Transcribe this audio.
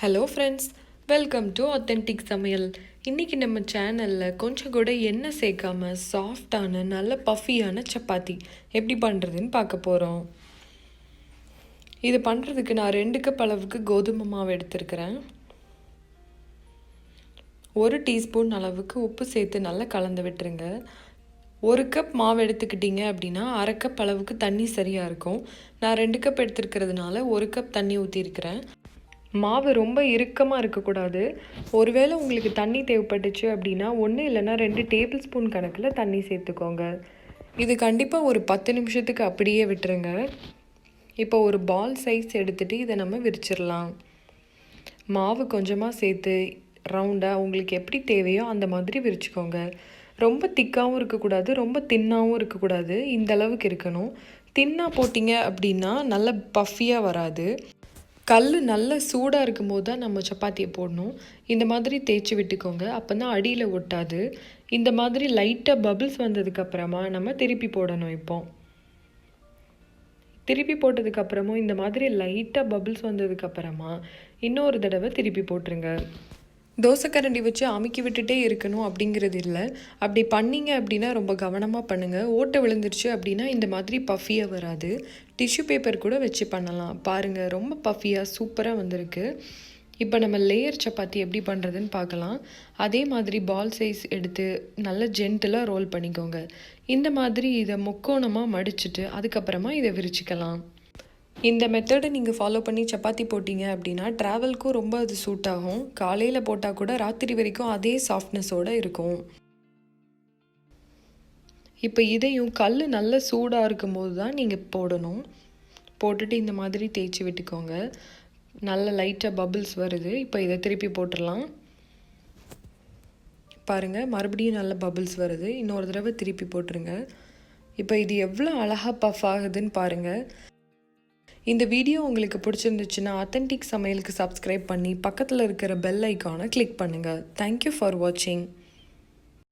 Hello friends, welcome to authentic சமையல். இன்றைக்கி நம்ம சேனலில் கொஞ்சம் கூட எண்ணெய் சேர்க்காம சாஃப்டான நல்ல பஃபியான சப்பாத்தி எப்படி பண்ணுறதுன்னு பார்க்க போகிறோம். இது பண்ணுறதுக்கு நான் 2 கப் அளவுக்கு கோதுமை மாவு எடுத்துருக்கிறேன். 1 டீஸ்பூன் அளவுக்கு உப்பு சேர்த்து நல்லா கலந்து விட்டுருங்க. 1 கப் மாவு எடுத்துக்கிட்டிங்க அப்படின்னா 1/2 கப் அளவுக்கு தண்ணி சரியாக இருக்கும். நான் 2 கப் எடுத்துருக்கிறதுனால 1 கப் தண்ணி ஊற்றிருக்கிறேன். மாவு ரொம்ப இறுக்கமாக இருக்கக்கூடாது. ஒருவேளை உங்களுக்கு தண்ணி தேவைப்பட்டுச்சு அப்படின்னா 1 இல்லைன்னா 2 டேபிள் ஸ்பூன் கணக்கில் தண்ணி சேர்த்துக்கோங்க. இது கண்டிப்பாக ஒரு 10 நிமிஷத்துக்கு அப்படியே விட்டுருங்க. இப்போ ஒரு பால் சைஸ் எடுத்துகிட்டு இதை நம்ம விரிச்சிடலாம். மாவு கொஞ்சமாக சேர்த்து ரவுண்டாக உங்களுக்கு எப்படி தேவையோ அந்த மாதிரி விரிச்சுக்கோங்க. ரொம்ப திக்காகவும் இருக்கக்கூடாது, ரொம்ப தின்னாகவும் இருக்கக்கூடாது. இந்த அளவுக்கு இருக்கணும். தின்னாக போட்டிங்க அப்படின்னா நல்ல பஃபியாக வராது. கல் நல்ல சூடாக இருக்கும்போது தான் நம்ம சப்பாத்தியை போடணும். இந்த மாதிரி தேய்ச்சி விட்டுக்கோங்க, அப்போ தான் அடியில் ஒட்டாது. இந்த மாதிரி லைட்டாக பபிள்ஸ் வந்ததுக்கப்புறமா நம்ம திருப்பி போடணும். இப்போ திருப்பி போட்டதுக்கப்புறமும் இந்த மாதிரி லைட்டாக பபிள்ஸ் வந்ததுக்கப்புறமா இன்னொரு தடவை திருப்பி போட்டுருங்க. தோசைக்கரண்டி வச்சு அமுக்கி விட்டுட்டே இருக்கணும் அப்படிங்கிறது இல்லை. அப்படி பண்ணிங்க அப்படின்னா ரொம்ப கவனமாக பண்ணுங்கள். ஓட்டை விழுந்துருச்சு அப்படின்னா இந்த மாதிரி பஃபியாக வராது. டிஷ்யூ பேப்பர் கூட வச்சு பண்ணலாம். பாருங்கள், ரொம்ப பஃபியாக சூப்பராக வந்திருக்கு. இப்போ நம்ம லேயர் சப்பாத்தி எப்படி பண்ணுறதுன்னு பார்க்கலாம். அதே மாதிரி பால் சைஸ் எடுத்து நல்லா ஜென்டிலாக ரோல் பண்ணிக்கோங்க. இந்த மாதிரி இதை முக்கோணமாக மடிச்சுட்டு அதுக்கப்புறமா இதை விரிச்சிக்கலாம். இந்த மெத்தடை நீங்கள் ஃபாலோ பண்ணி சப்பாத்தி போட்டிங்க அப்படின்னா ட்ராவல்க்கும் ரொம்ப அது சூட் ஆகும். காலையில் போட்டால் கூட ராத்திரி வரைக்கும் அதே சாஃப்ட்னஸோடு இருக்கும். இப்போ இதையும் கல் நல்ல சூடாக இருக்கும்போது தான் நீங்கள் போடணும். போட்டுட்டு இந்த மாதிரி தேய்ச்சி விட்டுக்கோங்க. நல்ல லைட்டாக பபிள்ஸ் வருது. இப்போ இதை திருப்பி போட்டுடலாம். பாருங்கள், மறுபடியும் நல்ல பபிள்ஸ் வருது. இன்னொரு தடவை திருப்பி போட்டுருங்க. இப்போ இது எவ்வளோ அழகாக பஃப் ஆகுதுன்னு பாருங்கள். இந்த வீடியோ உங்களுக்கு பிடிச்சிருந்துச்சுன்னா ஆத்தென்டிக் சமையலுக்கு சப்ஸ்கிரைப் பண்ணி பக்கத்தில் இருக்கிற பெல் ஐக்கானை கிளிக் பண்ணுங்கள். தேங்க்யூ ஃபார் வாட்சிங்.